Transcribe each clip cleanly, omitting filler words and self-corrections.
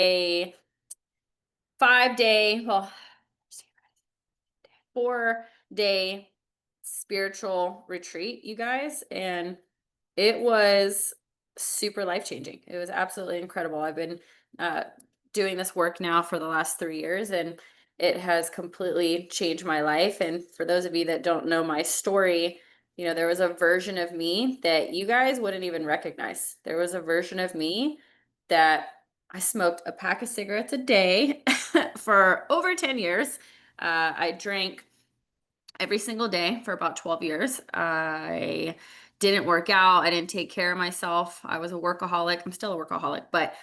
a 5 day, well, 4 day spiritual retreat, you guys. And it was super life changing. It was absolutely incredible. I've been uh, doing this work now for the last 3 years, and it has completely changed my life. And for those of you that don't know my story, there was a version of me that you guys wouldn't even recognize. There was a version of me that I smoked a pack of cigarettes a day for over 10 years. I drank every single day for about 12 years. I didn't work out. I didn't take care of myself. I was a workaholic. I'm still a workaholic, but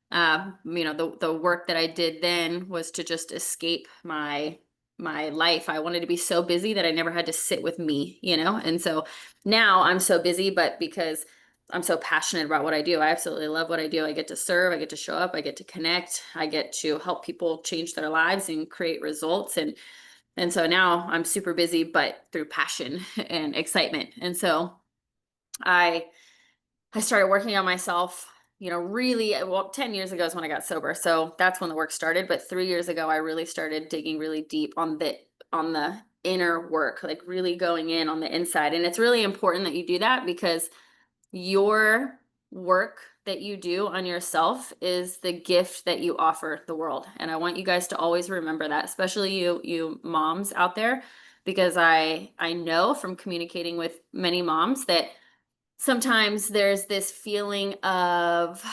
the work that I did then was to just escape my life. I wanted to be so busy that I never had to sit with me. And so now I'm so busy, but because I'm so passionate about what I do, I absolutely love what I do. I get to serve, I get to show up, I get to connect, I get to help people change their lives and create results. And so now I'm super busy, but through passion and excitement. And so I I started working on myself, really, well, 10 years ago is when I got sober. So that's when the work started. But 3 years ago, I really started digging really deep on the inner work, like really going in on the inside. And it's really important that you do that because your work that you do on yourself is the gift that you offer the world. And I want you guys to always remember that, especially you moms out there, because I know from communicating with many moms that sometimes there's this feeling of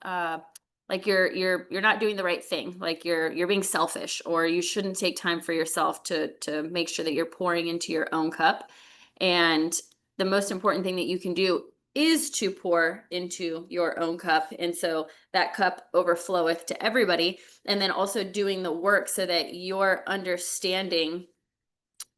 uh like you're not doing the right thing, like you're being selfish, or you shouldn't take time for yourself to make sure that you're pouring into your own cup. And the most important thing that you can do is to pour into your own cup, and so that cup overfloweth to everybody. And then also doing the work so that you're understanding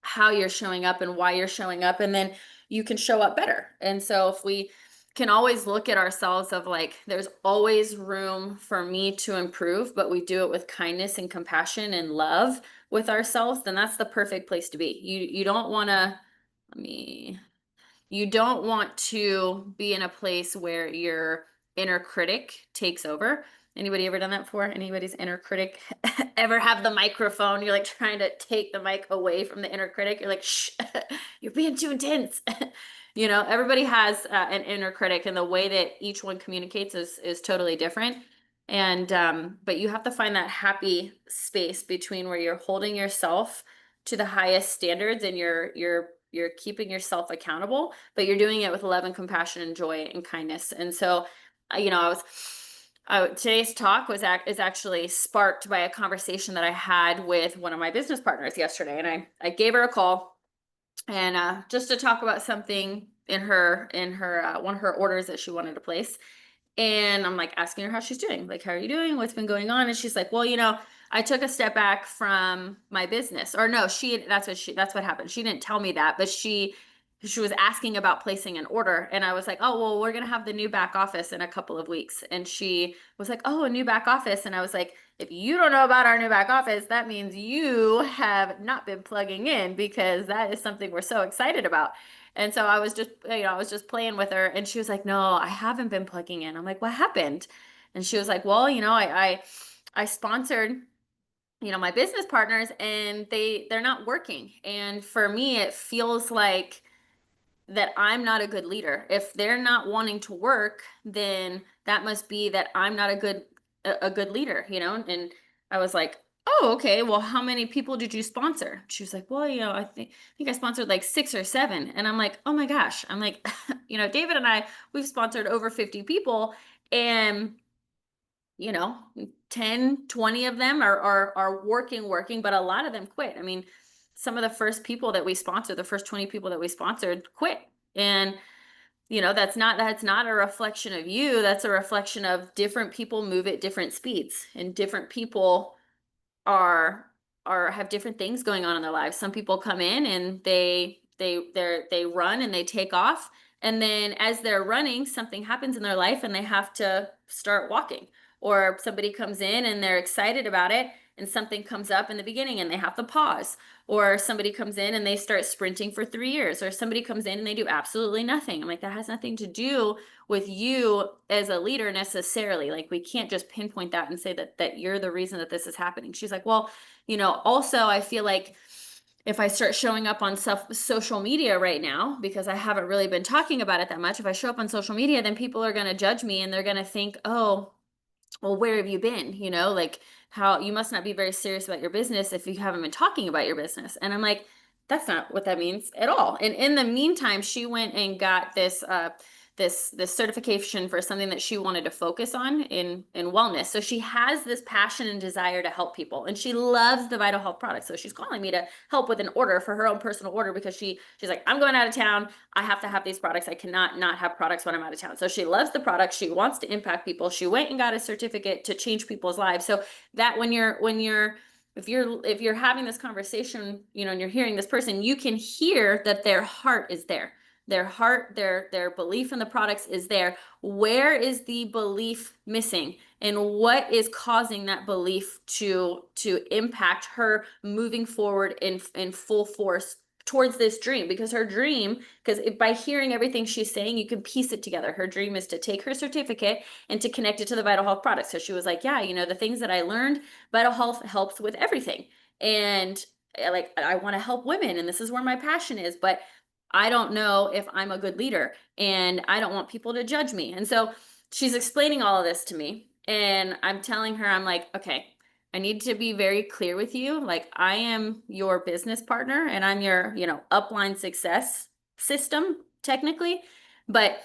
how you're showing up and why you're showing up, and then you can show up better. And so if we can always look at ourselves of like, there's always room for me to improve, but we do it with kindness and compassion and love with ourselves, then that's the perfect place to be. You don't want to, let me you don't want to be in a place where your inner critic takes over. Anybody ever done that before? Anybody's inner critic ever have the microphone? You're like trying to take the mic away from the inner critic. You're like, shh, you're being too intense. Everybody has an inner critic, and the way that each one communicates is totally different. And but you have to find that happy space between where you're holding yourself to the highest standards, and you're keeping yourself accountable, but you're doing it with love and compassion and joy and kindness. And so, today's talk is actually sparked by a conversation that I had with one of my business partners yesterday, and I gave her a call, and just to talk about something in her one of her orders that she wanted to place. And I'm like asking her how she's doing. Like, how are you doing? What's been going on? And she's like, well, I took a step back from my business. Or no, that's what happened. She didn't tell me that, but she was asking about placing an order. And I was like, oh, well, we're going to have the new back office in a couple of weeks. And she was like, oh, a new back office. And I was like, if you don't know about our new back office, that means you have not been plugging in, because that is something we're so excited about. And so I was just playing with her, and she was like, "No, I haven't been plugging in." I'm like, "What happened?" And she was like, "Well, I sponsored, my business partners, and they're not working. And for me, it feels like that I'm not a good leader. If they're not wanting to work, then that must be that I'm not a good leader. And I was like, "Oh, okay. Well, how many people did you sponsor?" She was like, "Well, I think I sponsored like 6 or 7." And I'm like, "Oh my gosh." I'm like, David and we've sponsored over 50 people, and you know 10, 20 of them are working, but a lot of them quit. I mean, some of the first people that we sponsored, the first 20 people that we sponsored, quit. And that's not a reflection of you. That's a reflection of different people move at different speeds, and different people are have different things going on in their lives. Some people come in and they run and they take off, and then as they're running, something happens in their life and they have to start walking. Or somebody comes in and they're excited about it, and something comes up in the beginning and they have to pause, or somebody comes in and they start sprinting for 3 years, or somebody comes in and they do absolutely nothing. I'm like, that has nothing to do with you as a leader necessarily. Like, we can't just pinpoint that and say that you're the reason that this is happening. She's like, well, also I feel like if I start showing up on social media right now, because I haven't really been talking about it that much, if I show up on social media, then people are going to judge me and they're going to think, oh, well, where have you been? Like, how you must not be very serious about your business if you haven't been talking about your business. And I'm like, that's not what that means at all. And in the meantime, she went and got this certification for something that she wanted to focus on in wellness. So she has this passion and desire to help people, and she loves the Vital Health products. So she's calling me to help with an order for her own personal order, because she's like, I'm going out of town. I have to have these products. I cannot not have products when I'm out of town. So she loves the product. She wants to impact people. She went and got a certificate to change people's lives. So that if you're having this conversation, and you're hearing this person, you can hear that their heart is there. Their heart, their belief in the products is there. Where is the belief missing? And what is causing that belief to impact her moving forward in full force towards this dream? Because her dream, because by hearing everything she's saying, you can piece it together. Her dream is to take her certificate and to connect it to the Vital Health products. So she was like, yeah, the things that I learned, Vital Health helps with everything. And like, I want to help women, and this is where my passion is, but I don't know if I'm a good leader, and I don't want people to judge me. And so she's explaining all of this to me, and I'm telling her, I'm like, okay, I need to be very clear with you. Like, I am your business partner and I'm your, upline success system technically. But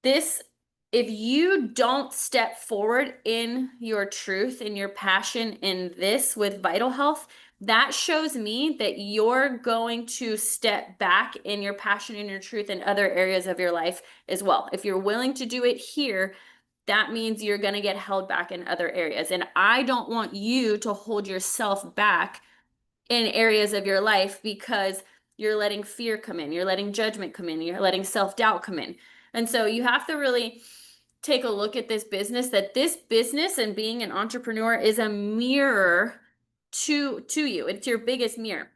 this, if you don't step forward in your truth and your passion in this with Vital Health, that shows me that you're going to step back in your passion and your truth in other areas of your life as well. If you're willing to do it here, that means you're going to get held back in other areas. And I don't want you to hold yourself back in areas of your life because you're letting fear come in, you're letting judgment come in, you're letting self-doubt come in. And so you have to really take a look at this business, that this business and being an entrepreneur is a mirror to you. It's your biggest mirror.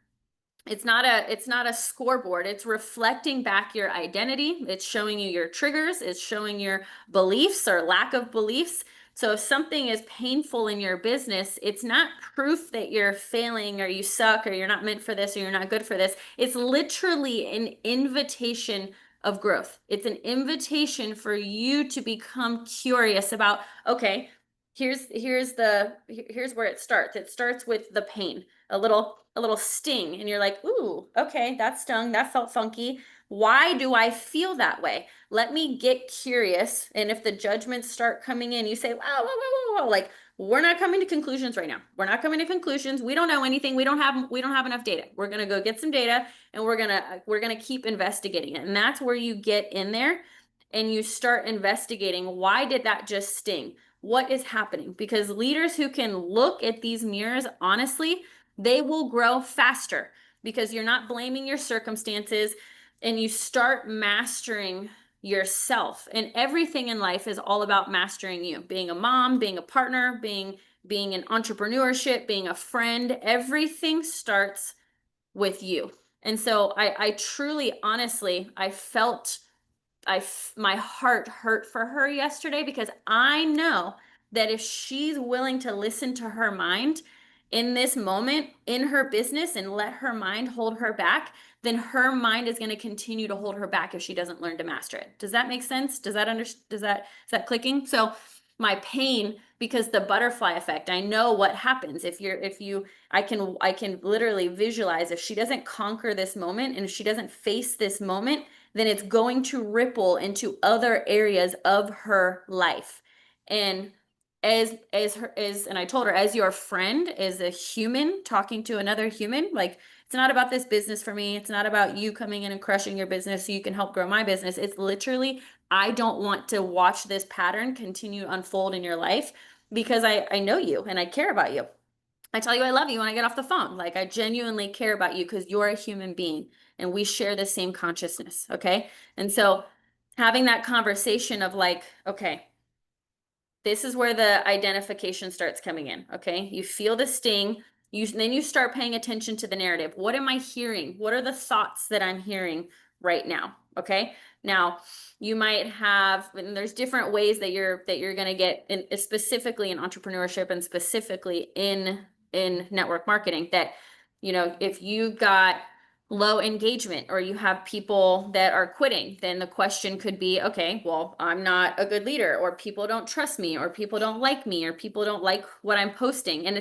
It's not a scoreboard. It's reflecting back your identity. It's showing you your triggers. It's showing your beliefs or lack of beliefs. So if something is painful in your business, it's not proof that you're failing or you suck or you're not meant for this or you're not good for this. It's literally an invitation of growth. It's an invitation for you to become curious about, okay, here's where it starts. It starts with the pain, a little sting, and you're like, ooh, okay, that stung, that felt funky. Why do I feel that way? Let me get curious. And if the judgments start coming in, you say, whoa, whoa, whoa, whoa, whoa. Like, we're not coming to conclusions right now. We're not coming to conclusions. We don't know anything. We don't have enough data. We're gonna go get some data, and we're gonna keep investigating it. And that's where you get in there and you start investigating, why did that just sting? What is happening? Because leaders who can look at these mirrors honestly, they will grow faster, because you're not blaming your circumstances and you start mastering yourself. And everything in life is all about mastering you. Being a mom, being a partner, being in entrepreneurship, being a friend, everything starts with you. And so I truly, honestly, my heart hurt for her yesterday, because I know that if she's willing to listen to her mind in this moment in her business and let her mind hold her back, then her mind is going to continue to hold her back if she doesn't learn to master it. Does that make sense? Is that clicking? So my pain, because the butterfly effect, I know what happens I can literally visualize, if she doesn't conquer this moment and if she doesn't face this moment, then it's going to ripple into other areas of her life. And and I told her, as your friend, as a human talking to another human, like, it's not about this business for me. It's not about you coming in and crushing your business so you can help grow my business. It's literally, I don't want to watch this pattern continue to unfold in your life, because I know you and I care about you. I tell you I love you when I get off the phone. Like, I genuinely care about you because you're a human being and we share the same consciousness. Okay. And so having that conversation of like, okay, this is where the identification starts coming in. Okay. You feel the sting. Then you start paying attention to the narrative. What am I hearing? What are the thoughts that I'm hearing right now? Okay. Now you might have, and there's different ways that you're going to get in, specifically in entrepreneurship and specifically in network marketing, that, if you got low engagement or you have people that are quitting, then the question could be, okay, well, I'm not a good leader, or people don't trust me, or people don't like me, or people don't like what I'm posting. And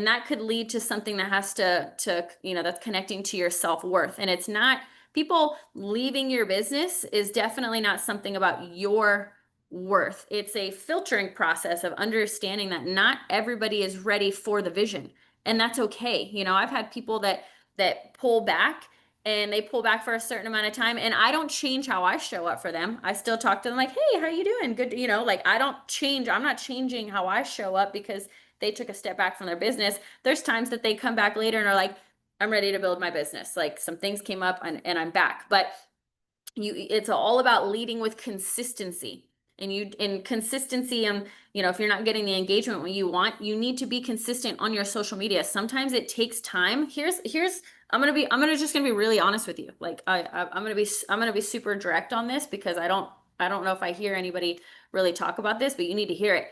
that could lead to something that has to that's connecting to your self-worth. And it's not, people leaving your business is definitely not something about your worth. It's a filtering process of understanding that not everybody is ready for the vision. And that's okay. I've had people that pull back, and they pull back for a certain amount of time, and I don't change how I show up for them. I still talk to them like, hey, how you doing? Good. Like, I don't change. I'm not changing how I show up because they took a step back from their business. There's times that they come back later and are like, I'm ready to build my business. Like, some things came up, and I'm back. But it's all about leading with consistency. And in consistency, if you're not getting the engagement you want, you need to be consistent on your social media. Sometimes it takes time. I'm gonna be really honest with you. Like, I'm gonna be super direct on this, because I don't know if I hear anybody really talk about this, but you need to hear it.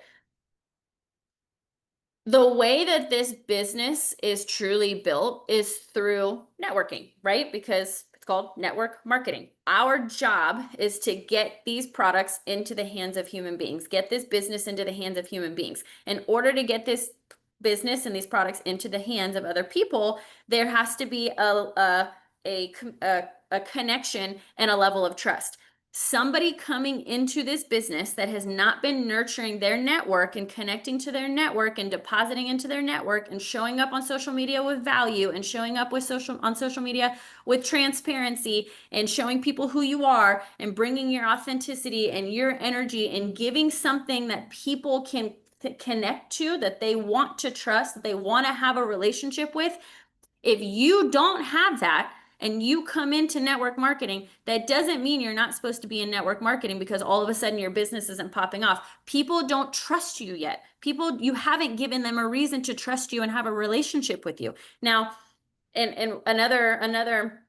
The way that this business is truly built is through networking, right? Because it's called network marketing. Our job is to get these products into the hands of human beings, get this business into the hands of human beings. In order to get this business and these products into the hands of other people, there has to be a connection and a level of trust. Somebody coming into this business that has not been nurturing their network and connecting to their network and depositing into their network and showing up on social media with value, and showing up on social media with transparency, and showing people who you are, and bringing your authenticity and your energy, and giving something that people can connect to, that they want to trust, that they want to have a relationship with. If you don't have that, and you come into network marketing, that doesn't mean you're not supposed to be in network marketing because all of a sudden your business isn't popping off. People don't trust you yet. You haven't given them a reason to trust you and have a relationship with you. Now, and another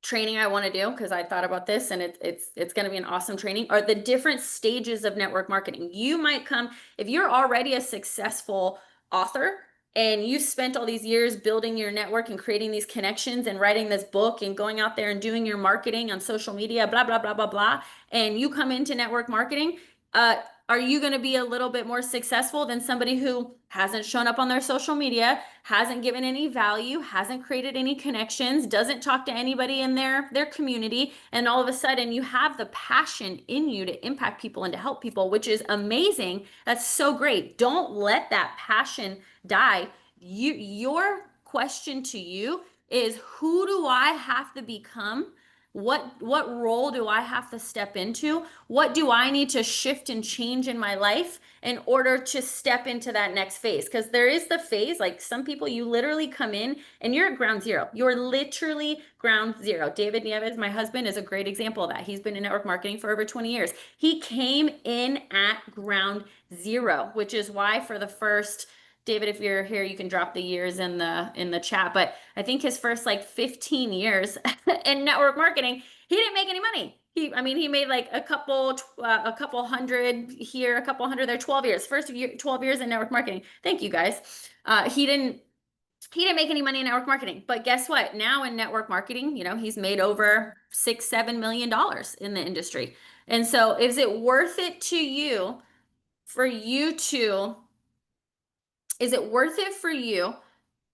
training I want to do, because I thought about this, and it's going to be an awesome training, are the different stages of network marketing. You might come, if you're already a successful author and you spent all these years building your network and creating these connections and writing this book and going out there and doing your marketing on social media, blah, blah, blah, blah, blah, and you come into network marketing, are you going to be a little bit more successful than somebody who hasn't shown up on their social media, hasn't given any value, hasn't created any connections, doesn't talk to anybody in their community, and all of a sudden you have the passion in you to impact people and to help people, which is amazing. That's so great. Don't let that passion die. Your question to you is, who do I have to become? What role do I have to step into? What do I need to shift and change in my life in order to step into that next phase? Because there is the phase, like, some people, you literally come in and you're at ground zero. You're literally ground zero. David Nieves, my husband, is a great example of that. He's been in network marketing for over 20 years. He came in at ground zero, which is why for the first, David, if you're here, you can drop the years in the chat. But I think his first like 15 years in network marketing, he didn't make any money. He made like a couple hundred here, a couple hundred there. 12 years, 12 years in network marketing. Thank you guys. He didn't make any money in network marketing. But guess what? Now in network marketing, he's made over $6-7 million in the industry. And so, is it worth it to you for you to? Is it worth it for you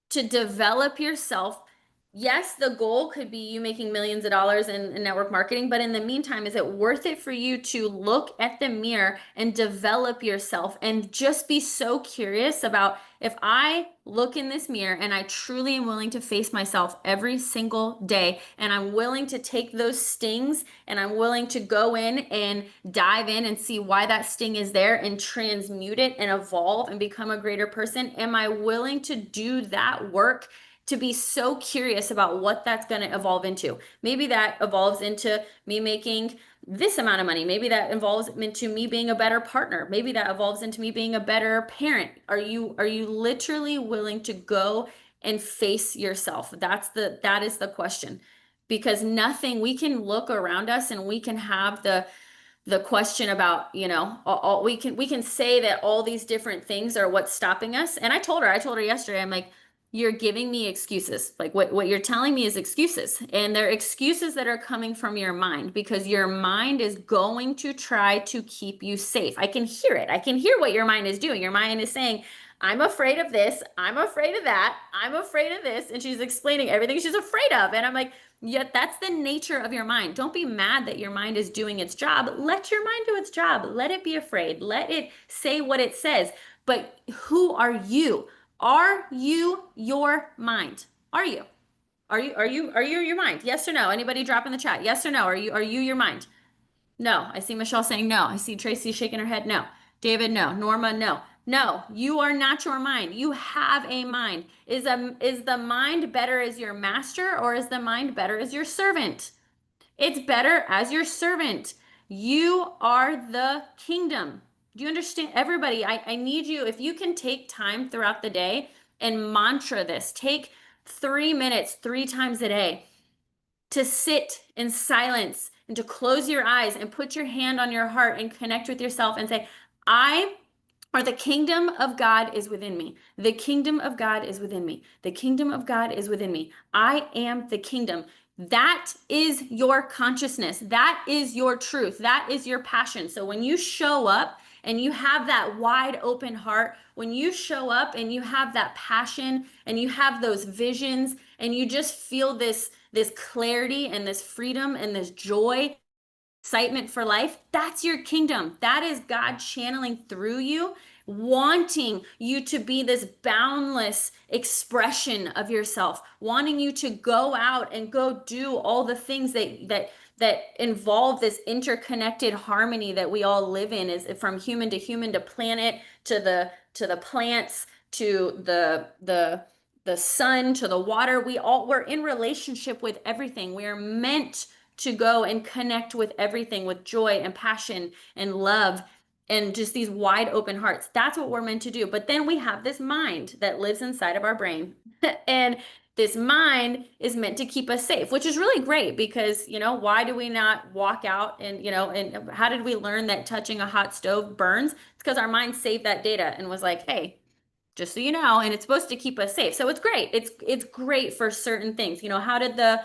to develop yourself? Yes, the goal could be you making millions of dollars in network marketing, but in the meantime, is it worth it for you to look at the mirror and develop yourself and just be so curious about, if I look in this mirror and I truly am willing to face myself every single day, and I'm willing to take those stings and I'm willing to go in and dive in and see why that sting is there and transmute it and evolve and become a greater person? Am I willing to do that work to be so curious about what that's going to evolve into. Maybe that evolves into me making this amount of money. Maybe that evolves into me being a better partner. Maybe that evolves into me being a better parent. Are you literally willing to go and face yourself? That is the question. Because nothing, we can look around us and we can have the question about, we can say that all these different things are what's stopping us. And I told her yesterday, I'm like, you're giving me excuses. Like what you're telling me is excuses. And they're excuses that are coming from your mind because your mind is going to try to keep you safe. I can hear it. I can hear what your mind is doing. Your mind is saying, I'm afraid of this. I'm afraid of that. I'm afraid of this. And she's explaining everything she's afraid of. And I'm like, yet that's the nature of your mind. Don't be mad that your mind is doing its job. Let your mind do its job. Let it be afraid. Let it say what it says. But who are you? Are you your mind? Are you? Are you your mind? Yes or no? Anybody drop in the chat? Yes or no? Are you your mind? No. I see Michelle saying no. I see Tracy shaking her head. No. David, no. Norma, no. No, you are not your mind. You have a mind. Is the mind better as your master or is the mind better as your servant? It's better as your servant. You are the kingdom. Do you understand? Everybody, I need you, if you can take time throughout the day and mantra this, take 3 minutes 3 times a day to sit in silence and to close your eyes and put your hand on your heart and connect with yourself and say, I or the kingdom of God is within me. The kingdom of God is within me. The kingdom of God is within me. I am the kingdom. That is your consciousness. That is your truth. That is your passion. So when you show up and you have that wide open heart, when you show up and you have that passion and you have those visions and you just feel this clarity and this freedom and this joy, excitement for life, that's your kingdom. That is God channeling through you, wanting you to be this boundless expression of yourself, wanting you to go out and go do all the things that involve this interconnected harmony that we all live in, is from human to planet to the plants to the sun to the water. We're in relationship with everything. We are meant to go and connect with everything with joy and passion and love and just these wide open hearts. That's what we're meant to do. But then we have this mind that lives inside of our brain. And this mind is meant to keep us safe, which is really great because, why do we not walk out and how did we learn that touching a hot stove burns? It's because our mind saved that data and was like, hey, just so you know, and it's supposed to keep us safe. So it's great. It's great for certain things. How did the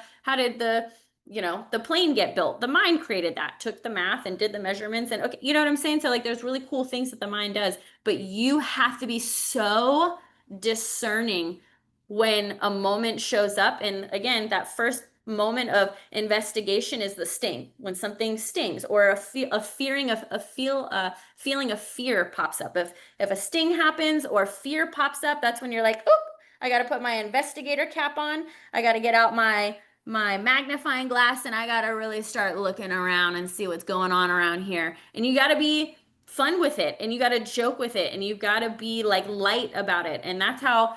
plane get built? The mind created that, took the math and did the measurements and okay, you know what I'm saying? So like there's really cool things that the mind does, but you have to be so discerning when a moment shows up. And again, that first moment of investigation is the sting. When something stings or a feeling of fear pops up. If a sting happens or fear pops up, that's when you're like, oop, I got to put my investigator cap on. I got to get out my magnifying glass and I got to really start looking around and see what's going on around here. And you got to be fun with it and you got to joke with it and you got to be like light about it. And that's how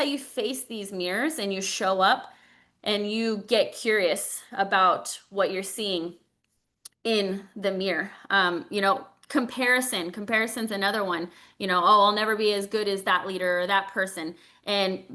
you face these mirrors and you show up and you get curious about what you're seeing in the mirror. Comparison's another one. Oh, I'll never be as good as that leader or that person. And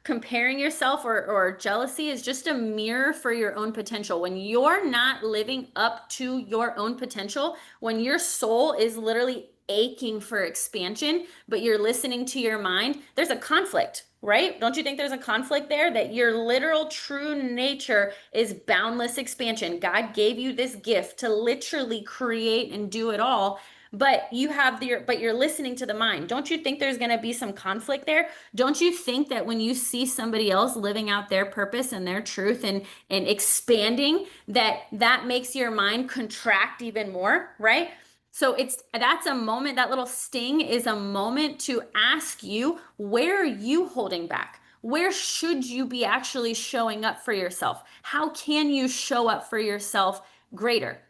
comparing yourself or jealousy is just a mirror for your own potential. When you're not living up to your own potential, when your soul is literally aching for expansion, but you're listening to your mind, there's a conflict, right? Don't you think there's a conflict there that your literal true nature is boundless expansion? God gave you this gift to literally create and do it all. But you're listening to the mind. Don't you think there's going to be some conflict there? Don't you think that when you see somebody else living out their purpose and their truth and expanding, that makes your mind contract even more, right? So that's a moment, that little sting is a moment to ask you, where are you holding back? Where should you be actually showing up for yourself? How can you show up for yourself greater?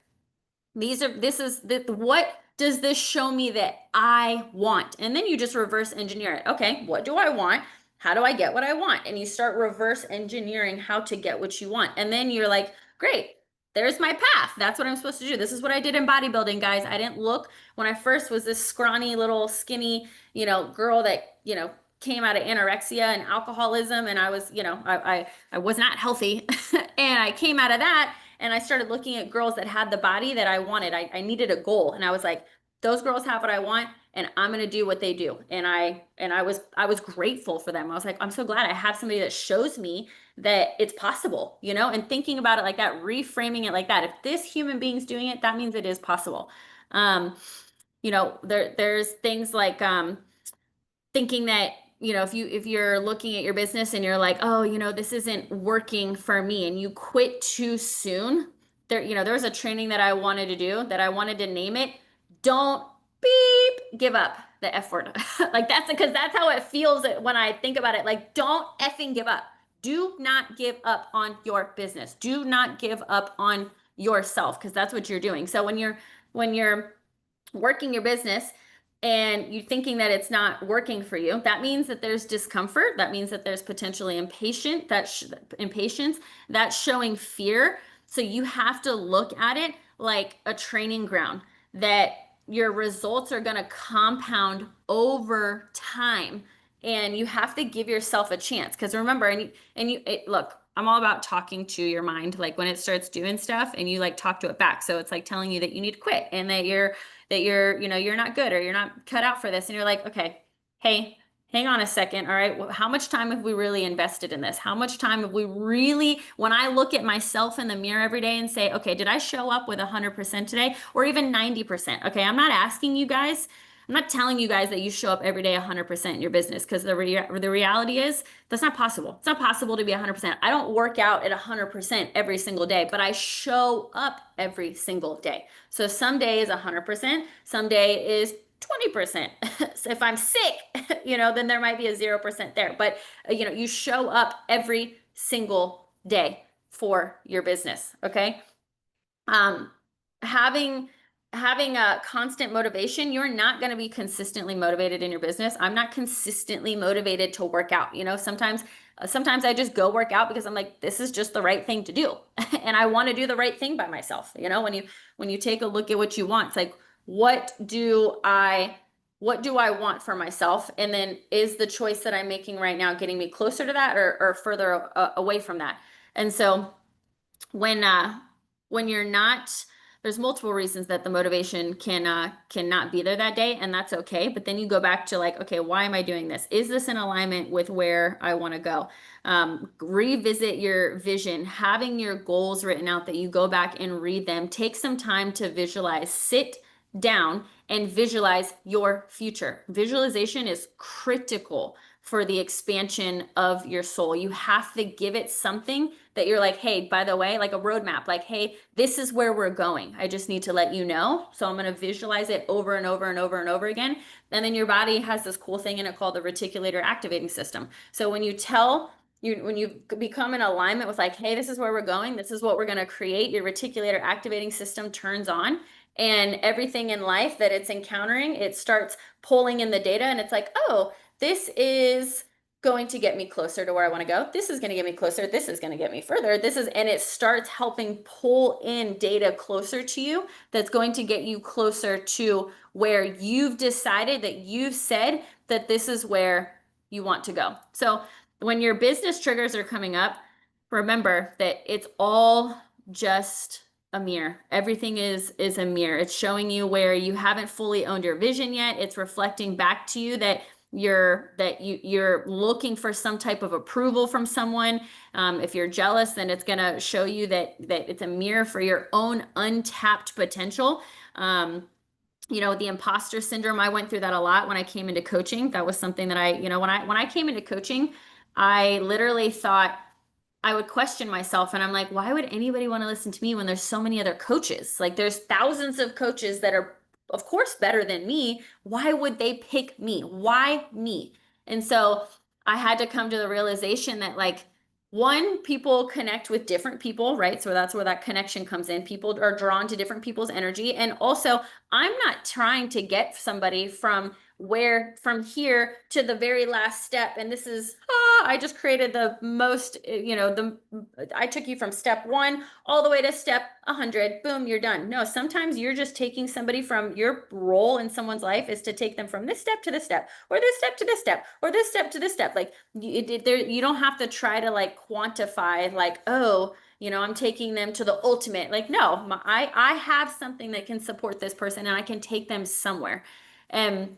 What does this show me that I want? And then you just reverse engineer it. Okay, what do I want? how do I get what I want? And you start reverse engineering how to get what you want. And then you're like, great, there's my path. That's what I'm supposed to do. This is what I did in bodybuilding, guys. I didn't look when I first was this scrawny little skinny, girl that, came out of anorexia and alcoholism. And I was, I was not healthy. And I came out of that and I started looking at girls that had the body that I wanted. I needed a goal. And I was like, those girls have what I want and I'm going to do what they do. And I was grateful for them. I was like, I'm so glad I have somebody that shows me that it's possible, and thinking about it like that, reframing it like that. If this human being's doing it, that means it is possible. Um, there's things like thinking that if you're looking at your business and you're like, oh, this isn't working for me, and you quit too soon. There was a training that I wanted to do, that I wanted to name it, don't beep give up, the F word. Like, that's because that's how it feels when I think about it. Like, don't effing give up. Do not give up on your business. Do not give up on yourself, because that's what you're doing. So when you're working your business and you thinking that it's not working for you, that means that there's discomfort. That means that there's potentially impatience. That's showing fear. So you have to look at it like a training ground, that your results are going to compound over time, and you have to give yourself a chance. Because remember, look, I'm all about talking to your mind. Like, when it starts doing stuff and you like talk to it back. So it's like telling you that you need to quit, and that you're not good, or you're not cut out for this. And you're like, okay, hey, hang on a second. All right. Well, how much time have we really invested in this? How much time have we really, when I look at myself in the mirror every day and say, okay, did I show up with 100% today, or even 90%? Okay. I'm not telling you guys that you show up every day 100% in your business, because the reality is that's not possible. It's not possible to be 100%. I don't work out at 100% every single day, but I show up every single day. So some day is 100%, some day is 20%. So if I'm sick, then there might be a 0% there. But you show up every single day for your business. Okay. um having having a constant motivation, you're not going to be consistently motivated in your business. I'm not consistently motivated to work out. Sometimes I just go work out because I'm like, this is just the right thing to do. And I want to do the right thing by myself. When you take a look at what you want, it's like, what do I want for myself? And then, is the choice that I'm making right now getting me closer to that, or further away from that? And so when you're not, there's multiple reasons that the motivation cannot be there that day, and that's okay. But then you go back to like, okay, why am I doing this? Is this in alignment with where I want to go? Revisit your vision, having your goals written out, that you go back and read them. Take some time to visualize. Sit down and visualize your future. Visualization is critical for the expansion of your soul. You have to give it something that you're like, hey, by the way, like a roadmap, like, hey, this is where we're going. I just need to let you know. So I'm going to visualize it over and over and over and over again. And then your body has this cool thing in it called the reticular activating system. So when you become in alignment with like, hey, this is where we're going, this is what we're going to create, your reticular activating system turns on, and everything in life that it's encountering, it starts pulling in the data, and it's like, oh, this is going to get me closer to where I want to go. This is going to get me closer. This is going to get me further. And it starts helping pull in data closer to you, that's going to get you closer to where you've decided, that you've said that this is where you want to go. So when your business triggers are coming up, remember that it's all just a mirror. Everything is a mirror. It's showing you where you haven't fully owned your vision yet. It's reflecting back to you that you're looking for some type of approval from someone. If you're jealous, then it's going to show you that it's a mirror for your own untapped potential. The imposter syndrome, I went through that a lot when I came into coaching. That was something that when I came into coaching, I literally thought, I would question myself, and I'm like, why would anybody want to listen to me when there's so many other coaches? Like, there's thousands of coaches that are, of course, better than me. Why would they pick me? Why me? And so I had to come to the realization that, like, one, people connect with different people, right? So that's where that connection comes in. People are drawn to different people's energy. And also, I'm not trying to get somebody from where from here to the very last step, and this is, I just created the most, I took you from step one all the way to step 100, boom, you're done. No, sometimes you're just taking somebody from your role in someone's life is to take them from this step to this step, or this step to this step, or this step to this step. Like you don't have to try to like quantify like, oh, I'm taking them to the ultimate. Like, no, I have something that can support this person and I can take them somewhere. And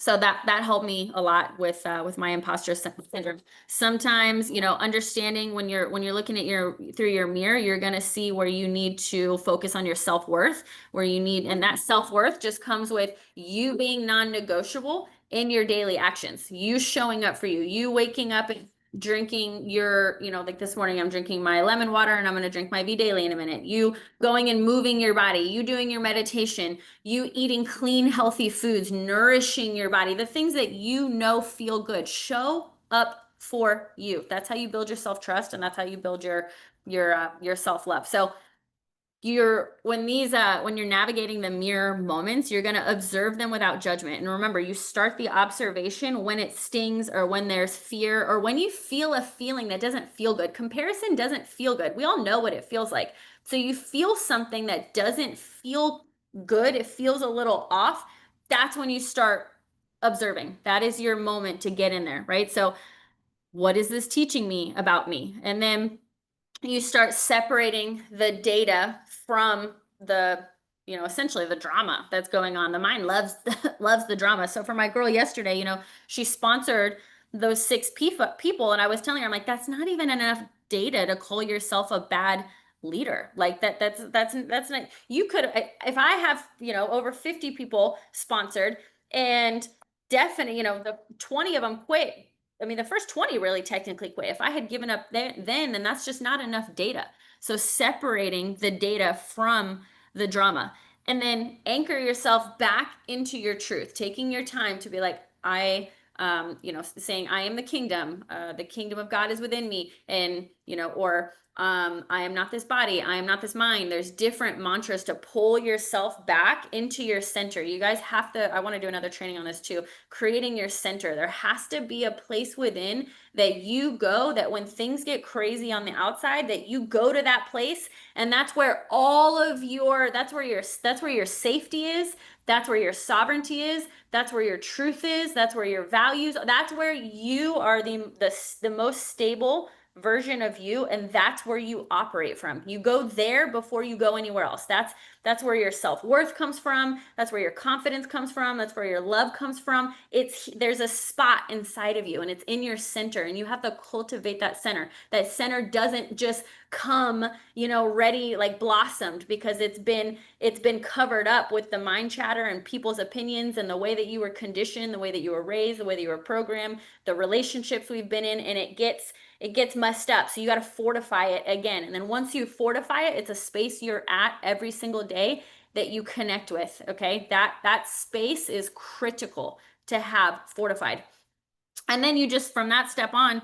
so that helped me a lot with my imposter syndrome. Sometimes, understanding when you're looking at your through your mirror, you're going to see where you need to focus on your self-worth, and that self-worth just comes with you being non-negotiable in your daily actions, you showing up for you, you waking up and drinking like this morning I'm drinking my lemon water and I'm going to drink my V Daily in a minute. You going and moving your body, you doing your meditation, you eating clean, healthy foods, nourishing your body, the things that feel good. Show up for you. That's how you build your self-trust, and that's how you build your self-love. So when you're navigating the mirror moments, you're going to observe them without judgment. And remember, you start the observation when it stings or when there's fear or when you feel a feeling that doesn't feel good. Comparison doesn't feel good. We all know what it feels like. So you feel something that doesn't feel good, it feels a little off. That's when you start observing. That is your moment to get in there, right? So what is this teaching me about me? And then you start separating the data from essentially the drama that's going on. The mind loves loves the drama. So for my girl yesterday, she sponsored those six people, and I was telling her, I'm like, that's not even enough data to call yourself a bad leader. Like that's not. You could, if I have over 50 people sponsored, and definitely the 20 of them quit. I mean, the first 20 really technically quit. If I had given up then that's just not enough data. So separating the data from the drama, and then anchor yourself back into your truth, taking your time to be like, saying, I am the kingdom of God is within me. And, or I am not this body, I am not this mind. There's different mantras to pull yourself back into your center. You guys have to, I want to do another training on this too, creating your center. There has to be a place within that you go, that when things get crazy on the outside, that you go to that place, and that's where that's where your safety is, that's where your sovereignty is, that's where your truth is, that's where your values, that's where you are the most stable version of you, and that's where you operate from. You go there before you go anywhere else. That's where your self-worth comes from, that's where your confidence comes from, that's where your love comes from. There's a spot inside of you, and it's in your center, and you have to cultivate that center. That center doesn't just come ready, like blossomed, because it's been covered up with the mind chatter and people's opinions and the way that you were conditioned, the way that you were raised, the way that you were programmed, the relationships we've been in, and it gets messed up. So you got to fortify it again. And then once you fortify it, it's a space you're at every single day that you connect with. Okay. That space is critical to have fortified. And then from that step on,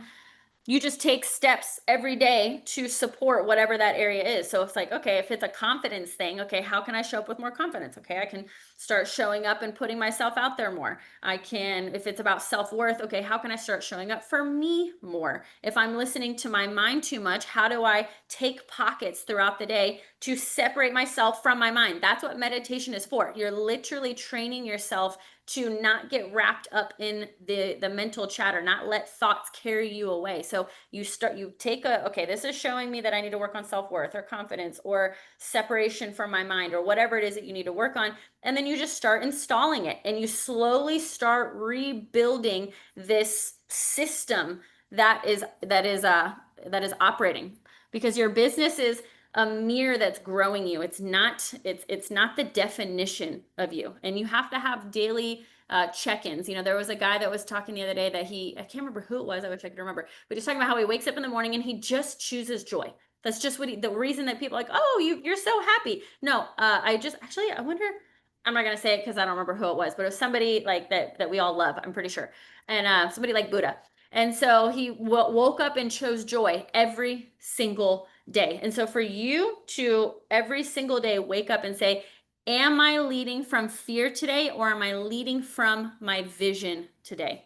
you just take steps every day to support whatever that area is. So it's like, okay, if it's a confidence thing, okay, how can I show up with more confidence? Okay, I can start showing up and putting myself out there more. If it's about self-worth, okay, how can I start showing up for me more? If I'm listening to my mind too much, how do I take pockets throughout the day to separate myself from my mind? That's what meditation is for. You're literally training yourself to not get wrapped up in the mental chatter, not let thoughts carry you away. So you take okay, this is showing me that I need to work on self-worth or confidence or separation from my mind or whatever it is that you need to work on. And then you just start installing it, and you slowly start rebuilding this system that is operating, because your business is a mirror that's growing you. It's not the definition of you. And you have to have daily check-ins. There was a guy that was talking the other day that I can't remember who it was. I wish I could remember, but he's talking about how he wakes up in the morning and he just chooses joy. That's just the reason that people are like, oh, you're so happy. No, I wonder, I'm not going to say it because I don't remember who it was, but it was somebody like that we all love, I'm pretty sure. And somebody like Buddha. And so he woke up and chose joy every single day. And so for you to every single day wake up and say, Am I leading from fear today, or am I leading from my vision today?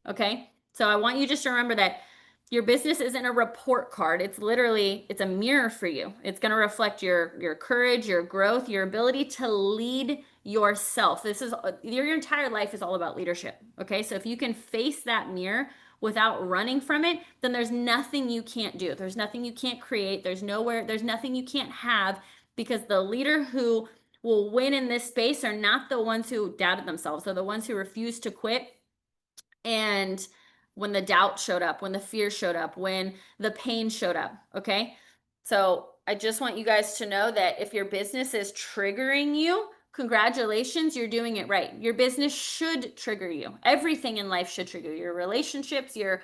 Okay. So I want you just to remember that your business isn't a report card. It's literally, it's a mirror for you. It's going to reflect your courage, your growth, your ability to lead yourself. This is your entire life is all about leadership. Okay. So if you can face that mirror without running from it, then there's nothing you can't do. There's nothing you can't create. There's nothing you can't have, because the leader who will win in this space are not the ones who doubted themselves. They're the ones who refused to quit. And when the doubt showed up, when the fear showed up, when the pain showed up, okay? So I just want you guys to know that if your business is triggering you, congratulations, you're doing it right. Your business should trigger you. Everything in life should trigger you. Your relationships, your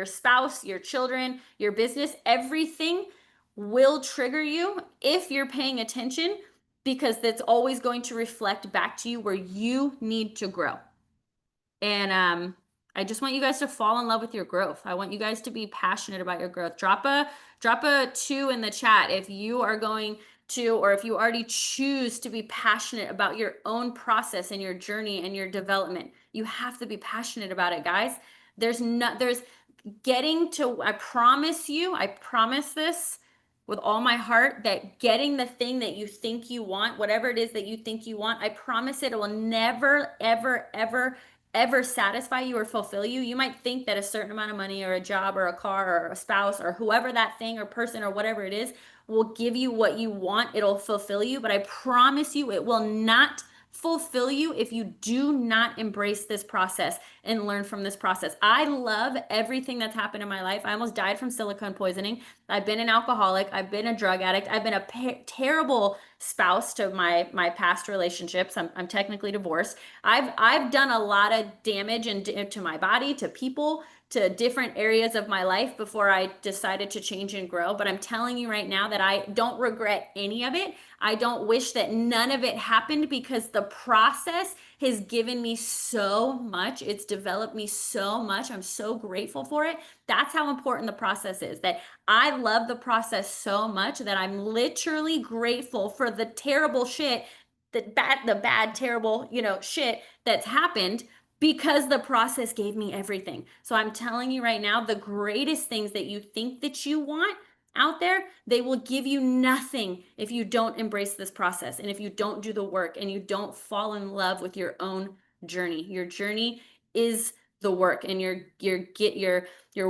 spouse, your children, your business, everything will trigger you if you're paying attention, because that's always going to reflect back to you where you need to grow. And I just want you guys to fall in love with your growth. I want you guys to be passionate about your growth. Drop a 2 in the chat if you are going to, or if you already choose to be passionate about your own process and your journey and your development. You have to be passionate about it, guys. There's getting to, I promise you, I promise this with all my heart, that getting the thing that you think you want, whatever it is that you think you want, I promise it will never, ever, ever, ever satisfy you or fulfill you. You might think that a certain amount of money or a job or a car or a spouse or whoever that thing or person or whatever it is will give you what you want. It'll fulfill you, but I promise you it will not fulfill you if you do not embrace this process and learn from this process. I love everything that's happened in my life. I almost died from silicone poisoning. I've been an alcoholic. I've been a drug addict. I've been a terrible spouse to my past relationships. I'm technically divorced. I've done a lot of damage to my body, to people, to different areas of my life before I decided to change and grow. But I'm telling you right now that I don't regret any of it. I don't wish that none of it happened, because the process has given me so much. It's developed me so much. I'm so grateful for it. That's how important the process is. That I love the process so much that I'm literally grateful for the terrible shit, the bad, terrible, shit that's happened, because the process gave me everything. So I'm telling you right now, the greatest things that you think that you want out there, they will give you nothing if you don't embrace this process, and if you don't do the work, and you don't fall in love with your own journey. Your journey is the work, and your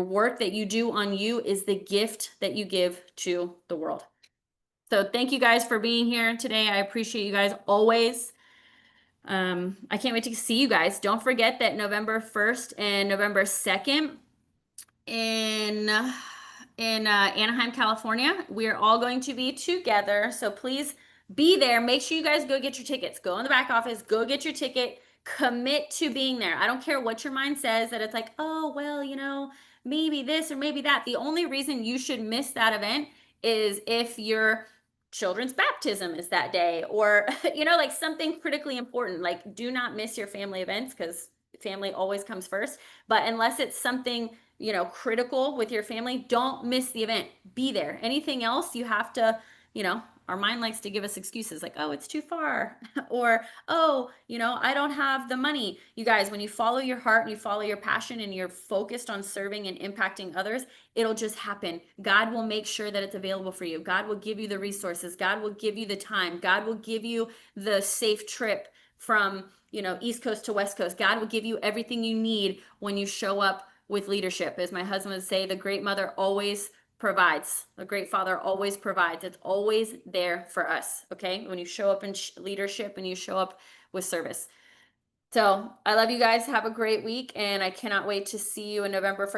work that you do on you is the gift that you give to the world. So thank you guys for being here today. I appreciate you guys always. I can't wait to see you guys. Don't forget that November 1st and November 2nd in Anaheim, California, we're all going to be together. So please be there. Make sure you guys go get your tickets. Go in the back office, go get your ticket, commit to being there. I don't care what your mind says, that it's like, oh, well, maybe this or maybe that. The only reason you should miss that event is if your children's baptism is that day, or like something critically important. Like, do not miss your family events, because family always comes first. But unless it's something critical with your family, don't miss the event. Be there. Anything else, you have to, our mind likes to give us excuses like, oh, it's too far, or, oh, I don't have the money. You guys, when you follow your heart and you follow your passion and you're focused on serving and impacting others, it'll just happen. God will make sure that it's available for you. God will give you the resources. God will give you the time. God will give you the safe trip from, East Coast to West Coast. God will give you everything you need when you show up with leadership. As my husband would say, the great mother always provides. The great father always provides. It's always there for us. Okay. When you show up in leadership and you show up with service. So I love you guys. Have a great week. And I cannot wait to see you in November 1st.